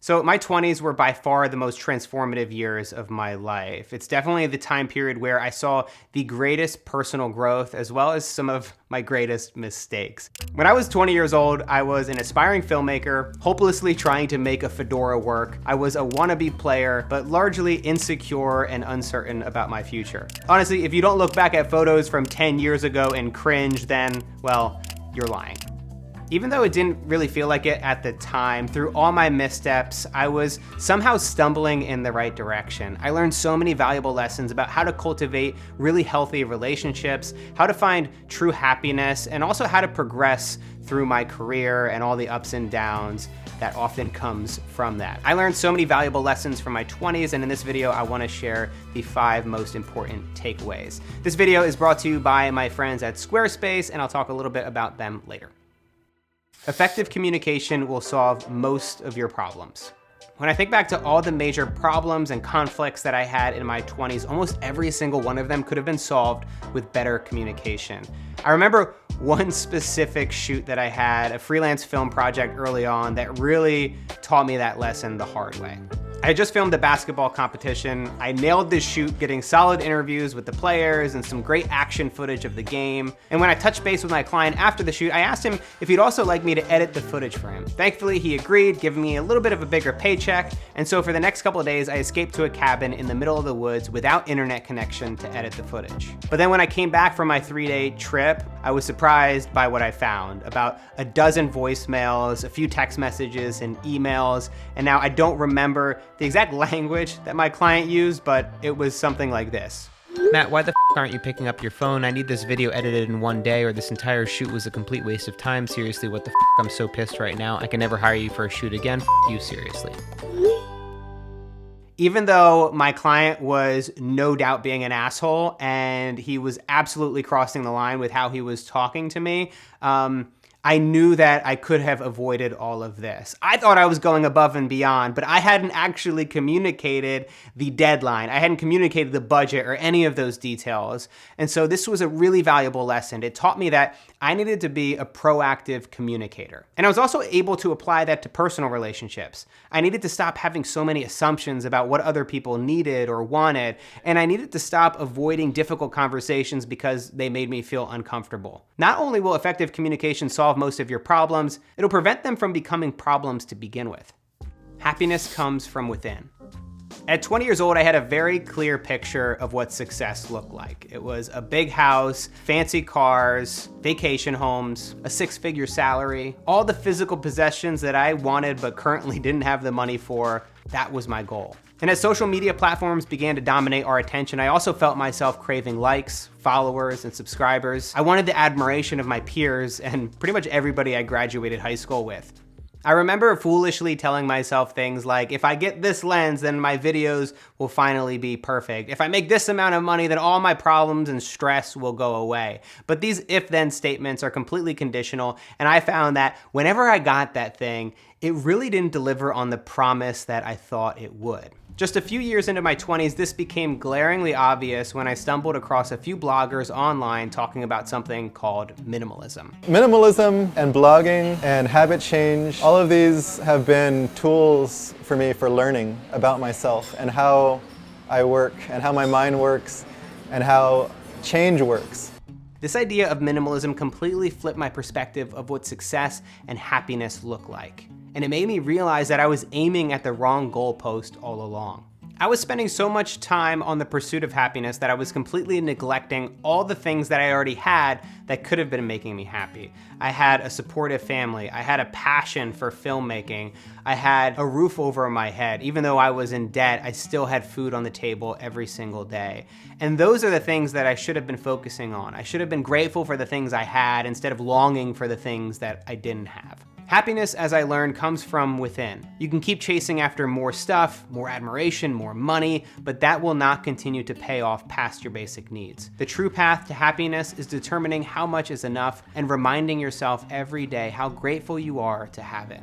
So my 20s were by far the most transformative years of my life. It's definitely the time period where I saw the greatest personal growth as well as some of my greatest mistakes. When I was 20 years old, I was an aspiring filmmaker, hopelessly trying to make a fedora work. I was a wannabe player, but largely insecure and uncertain about my future. Honestly, if you don't look back at photos from 10 years ago and cringe, then, well, you're lying. Even though it didn't really feel like it at the time, through all my missteps, I was somehow stumbling in the right direction. I learned so many valuable lessons about how to cultivate really healthy relationships, how to find true happiness, and also how to progress through my career and all the ups and downs that often comes from that. I learned so many valuable lessons from my 20s, and in this video, I want to share the 5 most important takeaways. This video is brought to you by my friends at Squarespace, and I'll talk a little bit about them later. Effective communication will solve most of your problems. When I think back to all the major problems and conflicts that I had in my 20s, almost every single one of them could have been solved with better communication. I remember one specific shoot that I had, a freelance film project early on, that really taught me that lesson the hard way. I had just filmed a basketball competition. I nailed this shoot, getting solid interviews with the players and some great action footage of the game. And when I touched base with my client after the shoot, I asked him if he'd also like me to edit the footage for him. Thankfully, he agreed, giving me a little bit of a bigger paycheck. And so for the next couple of days, I escaped to a cabin in the middle of the woods without internet connection to edit the footage. But then when I came back from my 3-day trip, I was surprised by what I found. About a dozen voicemails, a few text messages and emails, and now I don't remember the exact language that my client used, but it was something like this. Matt, why the f aren't you picking up your phone? I need this video edited in one day, or this entire shoot was a complete waste of time. Seriously, what the f? I'm so pissed right now. I can never hire you for a shoot again. F you, seriously. Even though my client was no doubt being an asshole and he was absolutely crossing the line with how he was talking to me, I knew that I could have avoided all of this. I thought I was going above and beyond, but I hadn't actually communicated the deadline. I hadn't communicated the budget or any of those details. And so this was a really valuable lesson. It taught me that I needed to be a proactive communicator. And I was also able to apply that to personal relationships. I needed to stop having so many assumptions about what other people needed or wanted, and I needed to stop avoiding difficult conversations because they made me feel uncomfortable. Not only will effective communication solve most of your problems, it'll prevent them from becoming problems to begin with. Happiness comes from within. At 20 years old, I had a very clear picture of what success looked like. It was a big house, fancy cars, vacation homes, a 6-figure salary, all the physical possessions that I wanted but currently didn't have the money for. That was my goal. And as social media platforms began to dominate our attention, I also felt myself craving likes, followers, and subscribers. I wanted the admiration of my peers and pretty much everybody I graduated high school with. I remember foolishly telling myself things like, if I get this lens, then my videos will finally be perfect. If I make this amount of money, then all my problems and stress will go away. But these if-then statements are completely conditional, and I found that whenever I got that thing, it really didn't deliver on the promise that I thought it would. Just a few years into my 20s, this became glaringly obvious when I stumbled across a few bloggers online talking about something called minimalism. Minimalism and blogging and habit change, all of these have been tools for me for learning about myself and how I work and how my mind works and how change works. This idea of minimalism completely flipped my perspective of what success and happiness look like. And it made me realize that I was aiming at the wrong goalpost all along. I was spending so much time on the pursuit of happiness that I was completely neglecting all the things that I already had that could have been making me happy. I had a supportive family. I had a passion for filmmaking. I had a roof over my head. Even though I was in debt, I still had food on the table every single day. And those are the things that I should have been focusing on. I should have been grateful for the things I had instead of longing for the things that I didn't have. Happiness, as I learned, comes from within. You can keep chasing after more stuff, more admiration, more money, but that will not continue to pay off past your basic needs. The true path to happiness is determining how much is enough and reminding yourself every day how grateful you are to have it.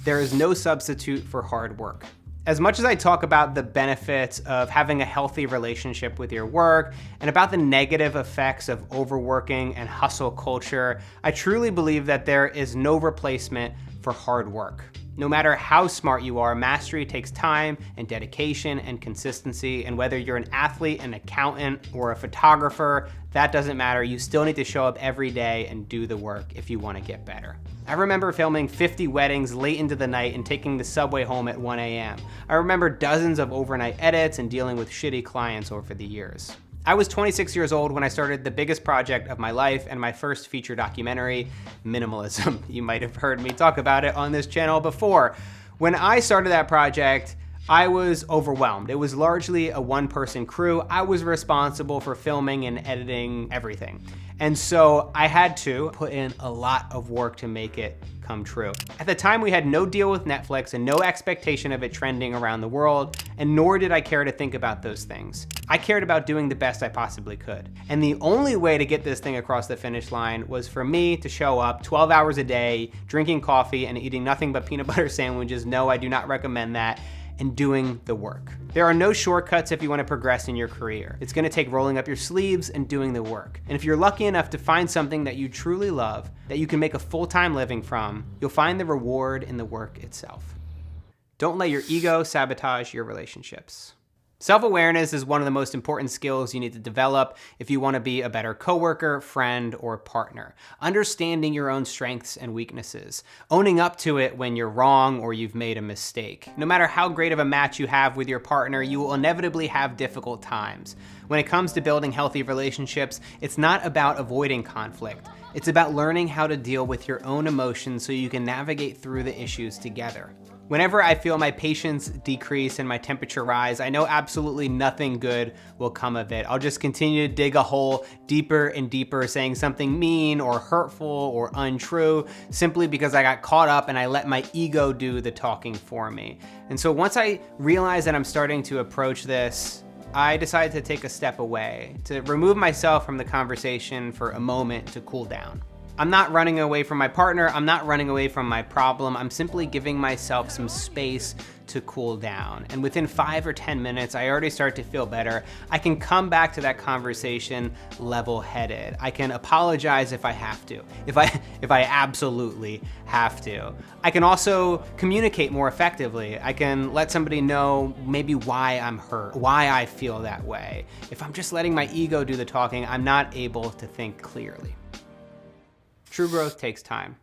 There is no substitute for hard work. As much as I talk about the benefits of having a healthy relationship with your work and about the negative effects of overworking and hustle culture, I truly believe that there is no replacement for hard work. No matter how smart you are, mastery takes time and dedication and consistency. And whether you're an athlete, an accountant, or a photographer, that doesn't matter. You still need to show up every day and do the work if you want to get better. I remember filming 50 weddings late into the night and taking the subway home at 1 a.m. I remember dozens of overnight edits and dealing with shitty clients over the years. I was 26 years old when I started the biggest project of my life and my first feature documentary, Minimalism. You might have heard me talk about it on this channel before. When I started that project, I was overwhelmed. It was largely a one-person crew. I was responsible for filming and editing everything. And so I had to put in a lot of work to make it come true. At the time, we had no deal with Netflix and no expectation of it trending around the world, and nor did I care to think about those things. I cared about doing the best I possibly could. And the only way to get this thing across the finish line was for me to show up 12 hours a day, drinking coffee and eating nothing but peanut butter sandwiches. No, I do not recommend that. And doing the work. There are no shortcuts if you want to progress in your career. It's going to take rolling up your sleeves and doing the work. And if you're lucky enough to find something that you truly love, that you can make a full-time living from, you'll find the reward in the work itself. Don't let your ego sabotage your relationships. Self-awareness is one of the most important skills you need to develop if you want to be a better coworker, friend, or partner. Understanding your own strengths and weaknesses. Owning up to it when you're wrong or you've made a mistake. No matter how great of a match you have with your partner, you will inevitably have difficult times. When it comes to building healthy relationships, it's not about avoiding conflict. It's about learning how to deal with your own emotions so you can navigate through the issues together. Whenever I feel my patience decrease and my temperature rise, I know absolutely nothing good will come of it. I'll just continue to dig a hole deeper and deeper, saying something mean or hurtful or untrue, simply because I got caught up and I let my ego do the talking for me. And so once I realized that I'm starting to approach this, I decided to take a step away, to remove myself from the conversation for a moment to cool down. I'm not running away from my partner, I'm not running away from my problem, I'm simply giving myself some space to cool down. And within 5 or 10 minutes, I already start to feel better. I can come back to that conversation level-headed. I can apologize if I have to, if I absolutely have to. I can also communicate more effectively. I can let somebody know maybe why I'm hurt, why I feel that way. If I'm just letting my ego do the talking, I'm not able to think clearly. True growth takes time.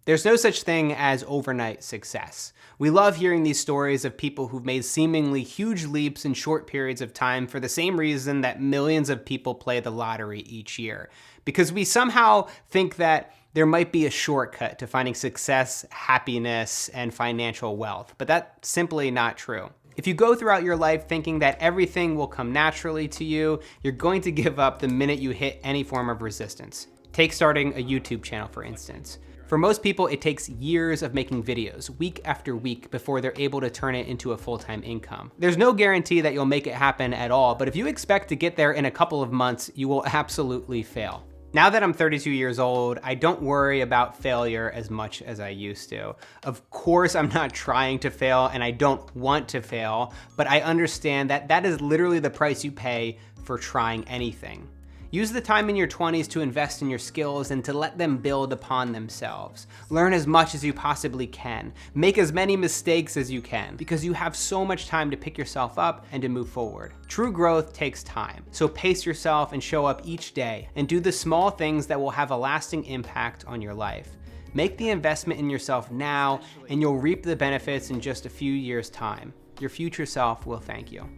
There's no such thing as overnight success. We love hearing these stories of people who've made seemingly huge leaps in short periods of time for the same reason that millions of people play the lottery each year. Because we somehow think that there might be a shortcut to finding success, happiness, and financial wealth, but that's simply not true. If you go throughout your life thinking that everything will come naturally to you, you're going to give up the minute you hit any form of resistance. Take starting a YouTube channel, for instance. For most people, it takes years of making videos, week after week, before they're able to turn it into a full-time income. There's no guarantee that you'll make it happen at all, but if you expect to get there in a couple of months, you will absolutely fail. Now that I'm 32 years old, I don't worry about failure as much as I used to. Of course, I'm not trying to fail and I don't want to fail, but I understand that that is literally the price you pay for trying anything. Use the time in your 20s to invest in your skills and to let them build upon themselves. Learn as much as you possibly can. Make as many mistakes as you can, because you have so much time to pick yourself up and to move forward. True growth takes time, so pace yourself and show up each day and do the small things that will have a lasting impact on your life. Make the investment in yourself now, and you'll reap the benefits in just a few years' time. Your future self will thank you.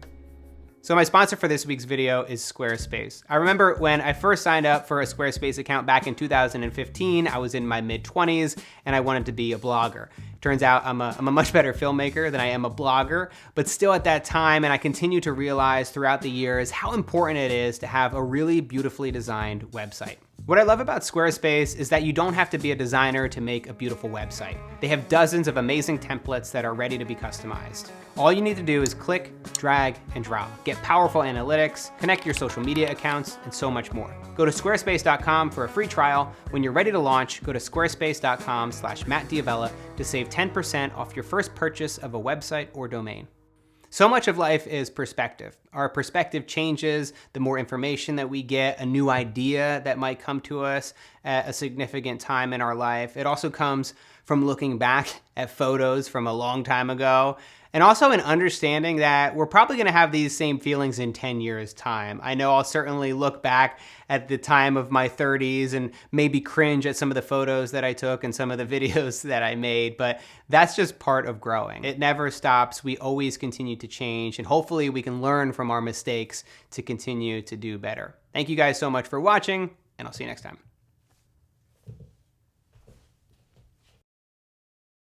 So my sponsor for this week's video is Squarespace. I remember when I first signed up for a Squarespace account back in 2015, I was in my mid-20s and I wanted to be a blogger. Turns out I'm a much better filmmaker than I am a blogger, but still at that time, and I continue to realize throughout the years how important it is to have a really beautifully designed website. What I love about Squarespace is that you don't have to be a designer to make a beautiful website. They have dozens of amazing templates that are ready to be customized. All you need to do is click, drag, and drop. Get powerful analytics, connect your social media accounts, and so much more. Go to squarespace.com for a free trial. When you're ready to launch, go to squarespace.com/MattDiavella to save 10% off your first purchase of a website or domain. So much of life is perspective. Our perspective changes the more information that we get, a new idea that might come to us at a significant time in our life. It also comes from looking back at photos from a long time ago. And also an understanding that we're probably going to have these same feelings in 10 years' time. I know I'll certainly look back at the time of my 30s and maybe cringe at some of the photos that I took and some of the videos that I made, but that's just part of growing. It never stops. We always continue to change, and hopefully we can learn from our mistakes to continue to do better. Thank you guys so much for watching, and I'll see you next time.